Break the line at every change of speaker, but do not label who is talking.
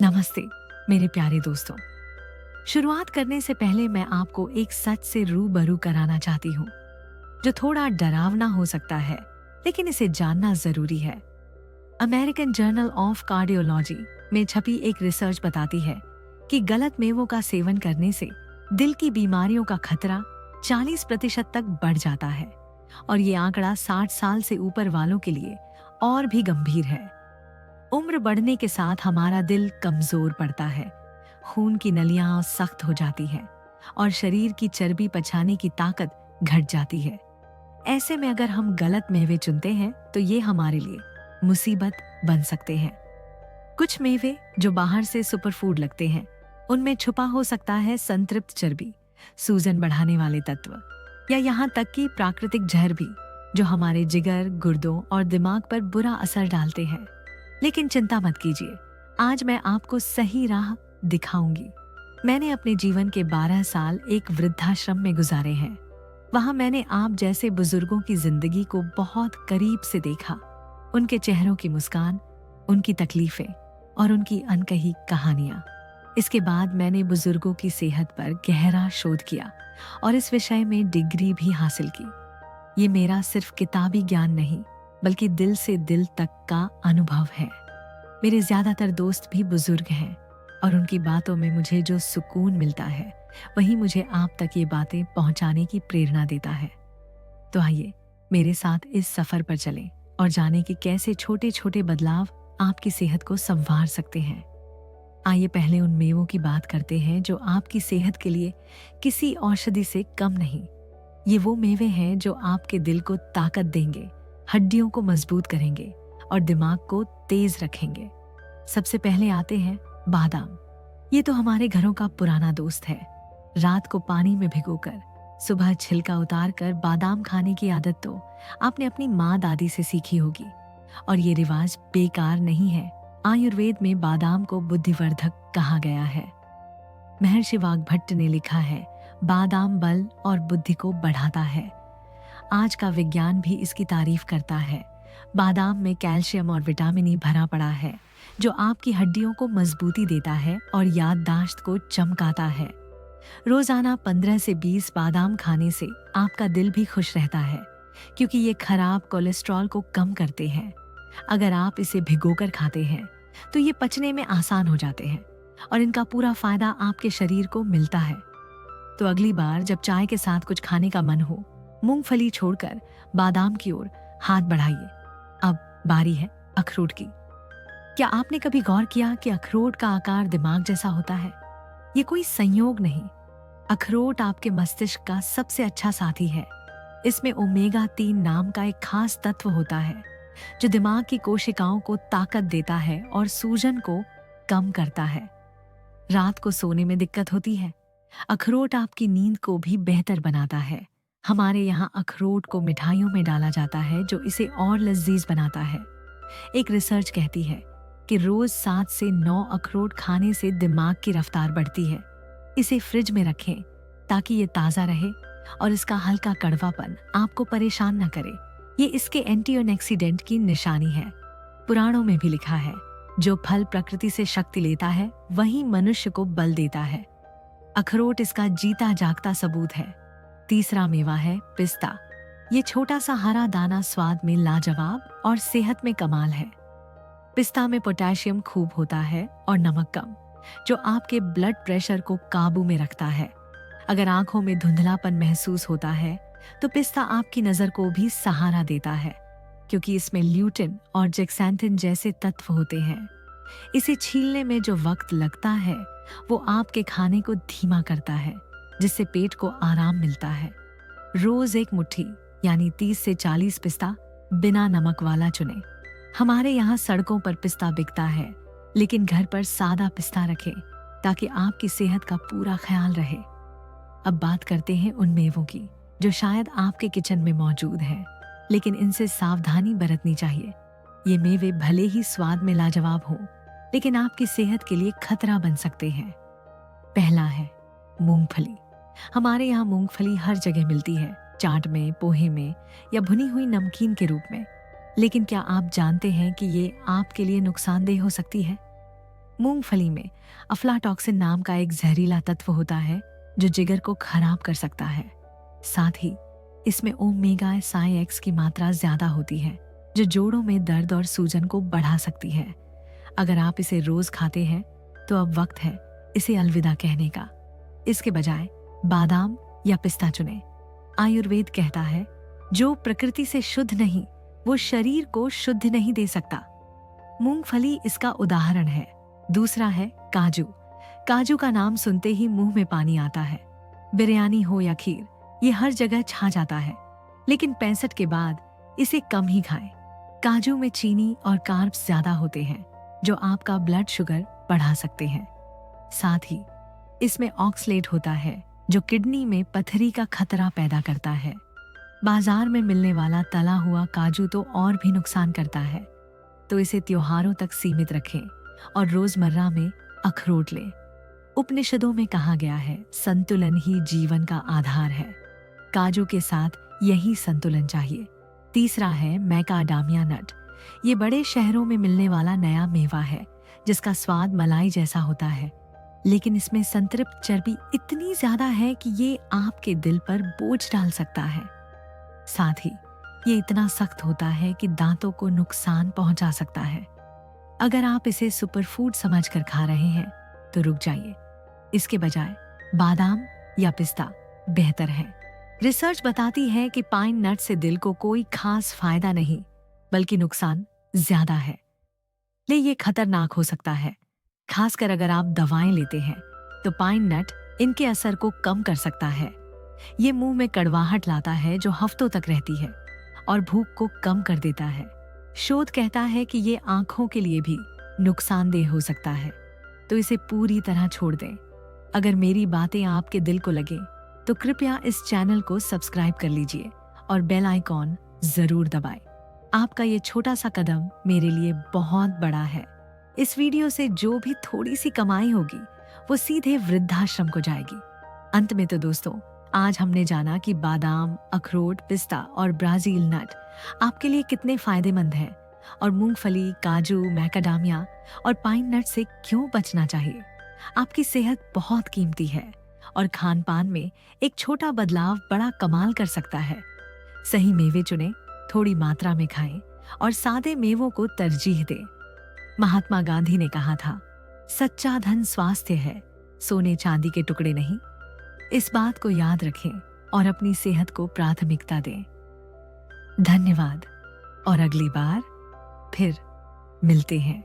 नमस्ते मेरे प्यारे दोस्तों। शुरुआत करने से पहले मैं आपको एक सच से रूबरू कराना चाहती हूँ जो थोड़ा डरावना हो सकता है, लेकिन इसे जानना जरूरी है। अमेरिकन जर्नल ऑफ कार्डियोलॉजी में छपी एक रिसर्च बताती है कि गलत मेवों का सेवन करने से दिल की बीमारियों का खतरा 40% तक बढ़ जाता है और ये आंकड़ा 60 साल से ऊपर वालों के लिए और भी गंभीर है। उम्र बढ़ने के साथ हमारा दिल कमजोर पड़ता है, खून की नलियां सख्त हो जाती हैं और शरीर की चर्बी पचाने की ताकत घट जाती है। ऐसे में अगर हम गलत मेवे चुनते हैं तो ये हमारे लिए मुसीबत बन सकते हैं। कुछ मेवे जो बाहर से सुपरफूड लगते हैं, उनमें छुपा हो सकता है संतृप्त चर्बी, सूजन बढ़ाने वाले तत्व या यहाँ तक कि प्राकृतिक जहर भी, जो हमारे जिगर, गुर्दों और दिमाग पर बुरा असर डालते हैं। लेकिन चिंता मत कीजिए, आज मैं आपको सही राह दिखाऊंगी। मैंने अपने जीवन के 12 साल एक वृद्धाश्रम में गुजारे हैं। वहां मैंने आप जैसे बुजुर्गों की जिंदगी को बहुत करीब से देखा, उनके चेहरों की मुस्कान, उनकी तकलीफें और उनकी अनकही कहानियां। इसके बाद मैंने बुजुर्गों की सेहत पर गहरा शोध किया और इस विषय में डिग्री भी हासिल की। ये मेरा सिर्फ किताबी ज्ञान नहीं, बल्कि दिल से दिल तक का अनुभव है। मेरे ज्यादातर दोस्त भी बुजुर्ग हैं और उनकी बातों में मुझे जो सुकून मिलता है, वही मुझे आप तक ये बातें पहुंचाने की प्रेरणा देता है। तो आइए मेरे साथ इस सफर पर चलें और जानें कि कैसे छोटे छोटे बदलाव आपकी सेहत को संवार सकते हैं। आइए पहले उन मेवों की बात करते हैं जो आपकी सेहत के लिए किसी औषधि से कम नहीं। ये वो मेवे हैं जो आपके दिल को ताकत देंगे, हड्डियों को मजबूत करेंगे और दिमाग को तेज रखेंगे। सबसे पहले आते हैं बादाम। ये तो हमारे घरों का पुराना दोस्त है। रात को पानी में भिगोकर सुबह छिलका उतार कर बादाम खाने की आदत तो आपने अपनी माँ दादी से सीखी होगी, और ये रिवाज बेकार नहीं है। आयुर्वेद में बादाम को बुद्धिवर्धक कहा गया है। महर्षि वाग्भट्ट ने लिखा है, बादाम बल और बुद्धि को बढ़ाता है। आज का विज्ञान भी इसकी तारीफ करता है। बादाम में कैल्शियम और विटामिन ई भरा पड़ा है, जो आपकी हड्डियों को मजबूती देता है और याददाश्त को चमकाता है। रोजाना 15 से 20 बादाम खाने से आपका दिल भी खुश रहता है, क्योंकि ये खराब कोलेस्ट्रॉल को कम करते हैं। अगर आप इसे भिगोकर खाते हैं तो ये पचने में आसान हो जाते हैं और इनका पूरा फायदा आपके शरीर को मिलता है। तो अगली बार जब चाय के साथ कुछ खाने का मन हो, मूंगफली छोड़कर बादाम की ओर हाथ बढ़ाइए। अब बारी है अखरोट की। क्या आपने कभी गौर किया कि अखरोट का आकार दिमाग जैसा होता है? ये कोई संयोग नहीं। अखरोट आपके मस्तिष्क का सबसे अच्छा साथी है। इसमें ओमेगा 3 नाम का एक खास तत्व होता है जो दिमाग की कोशिकाओं को ताकत देता है और सूजन को कम करता है। रात को सोने में दिक्कत होती है, अखरोट आपकी नींद को भी बेहतर बनाता है। हमारे यहाँ अखरोट को मिठाइयों में डाला जाता है, जो इसे और लजीज बनाता है। एक रिसर्च कहती है कि रोज 7 से 9 अखरोट खाने से दिमाग की रफ्तार बढ़ती है। इसे फ्रिज में रखें ताकि ये ताज़ा रहे और इसका हल्का कड़वापन आपको परेशान न करे। ये इसके एंटीऑक्सीडेंट की निशानी है। पुराणों में भी लिखा है, जो फल प्रकृति से शक्ति लेता है वही मनुष्य को बल देता है। अखरोट इसका जीता जागता सबूत है। तीसरा मेवा है पिस्ता। ये छोटा सा हरा दाना स्वाद में लाजवाब और सेहत में कमाल है। पिस्ता में पोटेशियम खूब होता है और नमक कम, जो आपके ब्लड प्रेशर को काबू में रखता है। अगर आंखों में धुंधलापन महसूस होता है तो पिस्ता आपकी नजर को भी सहारा देता है, क्योंकि इसमें ल्यूटिन और जेक्सैंथिन जैसे तत्व होते हैं। इसे छीलने में जो वक्त लगता है वो आपके खाने को धीमा करता है, जिससे पेट को आराम मिलता है। रोज एक मुट्ठी यानी 30 से 40 पिस्ता बिना नमक वाला चुनें। हमारे यहाँ सड़कों पर पिस्ता बिकता है, लेकिन घर पर सादा पिस्ता रखें ताकि आपकी सेहत का पूरा ख्याल रहे। अब बात करते हैं उन मेवों की जो शायद आपके किचन में मौजूद है, लेकिन इनसे सावधानी बरतनी चाहिए। ये मेवे भले ही स्वाद में लाजवाब हों, लेकिन आपकी सेहत के लिए खतरा बन सकते हैं। पहला है मूंगफली। हमारे यहाँ मूंगफली हर जगह मिलती है, चाट में, पोहे में या भुनी हुई नमकीन के रूप में। लेकिन क्या आप जानते हैं कि ये आपके लिए नुकसानदेह हो सकती है? मूंगफली में अफ्लाटॉक्सिन नाम का एक जहरीला तत्व होता है जो जिगर को खराब कर सकता है। साथ ही इसमें ओमेगा 6 की मात्रा ज्यादा होती है जो जोड़ों में दर्द और सूजन को बढ़ा सकती है। अगर आप इसे रोज खाते हैं तो अब वक्त है इसे अलविदा कहने का। इसके बजाय बादाम या पिस्ता चुनें। आयुर्वेद कहता है जो प्रकृति से शुद्ध नहीं वो शरीर को शुद्ध नहीं दे सकता। मूंगफली इसका उदाहरण है। दूसरा है काजू। काजू का नाम सुनते ही मुंह में पानी आता है। बिरयानी हो या खीर, ये हर जगह छा जाता है, लेकिन 65 के बाद इसे कम ही खाएं। काजू में चीनी और कार्ब्स ज्यादा होते हैं जो आपका ब्लड शुगर बढ़ा सकते हैं। साथ ही इसमें ऑक्सलेट होता है जो किडनी में पथरी का खतरा पैदा करता है। बाजार में मिलने वाला तला हुआ काजू तो और भी नुकसान करता है, तो इसे त्योहारों तक सीमित रखें और रोजमर्रा में अखरोट लें। उपनिषदों में कहा गया है संतुलन ही जीवन का आधार है। काजू के साथ यही संतुलन चाहिए। तीसरा है मैकाडामिया नट। ये बड़े शहरों में मिलने वाला नया मेवा है जिसका स्वाद मलाई जैसा होता है, लेकिन इसमें संतृप्त चर्बी इतनी ज्यादा है कि ये आपके दिल पर बोझ डाल सकता है। साथ ही ये इतना सख्त होता है कि दांतों को नुकसान पहुंचा सकता है। अगर आप इसे सुपरफूड समझकर खा रहे हैं तो रुक जाइए। इसके बजाय बादाम या पिस्ता बेहतर है। रिसर्च बताती है कि पाइन नट से दिल को कोई खास फायदा नहीं बल्कि नुकसान ज्यादा है। ले ये खतरनाक हो सकता है, खासकर अगर आप दवाएं लेते हैं तो पाइन नट इनके असर को कम कर सकता है। ये मुंह में कड़वाहट लाता है जो हफ्तों तक रहती है और भूख को कम कर देता है। शोध कहता है कि ये आंखों के लिए भी नुकसानदेह हो सकता है, तो इसे पूरी तरह छोड़ दें। अगर मेरी बातें आपके दिल को लगे तो कृपया इस चैनल को सब्सक्राइब कर लीजिए और बेल आइकॉन जरूर दबाएं। आपका ये छोटा सा कदम मेरे लिए बहुत बड़ा है। इस वीडियो से जो भी थोड़ी सी कमाई होगी वो सीधे वृद्धाश्रम को जाएगी। अंत में तो दोस्तों, आज हमने जाना कि बादाम, अखरोट, पिस्ता और ब्राजील नट आपके लिए कितने फायदेमंद हैं और मूंगफली, काजू, मैकाडामिया और पाइन नट से क्यों बचना चाहिए। आपकी सेहत बहुत कीमती है और खान पान में एक छोटा बदलाव बड़ा कमाल कर सकता है। सही मेवे चुनें, थोड़ी मात्रा में खाएं और सादे मेवों को तरजीह दें। महात्मा गांधी ने कहा था, सच्चा धन स्वास्थ्य है, सोने चांदी के टुकड़े नहीं। इस बात को याद रखें और अपनी सेहत को प्राथमिकता दें। धन्यवाद और अगली बार फिर मिलते हैं।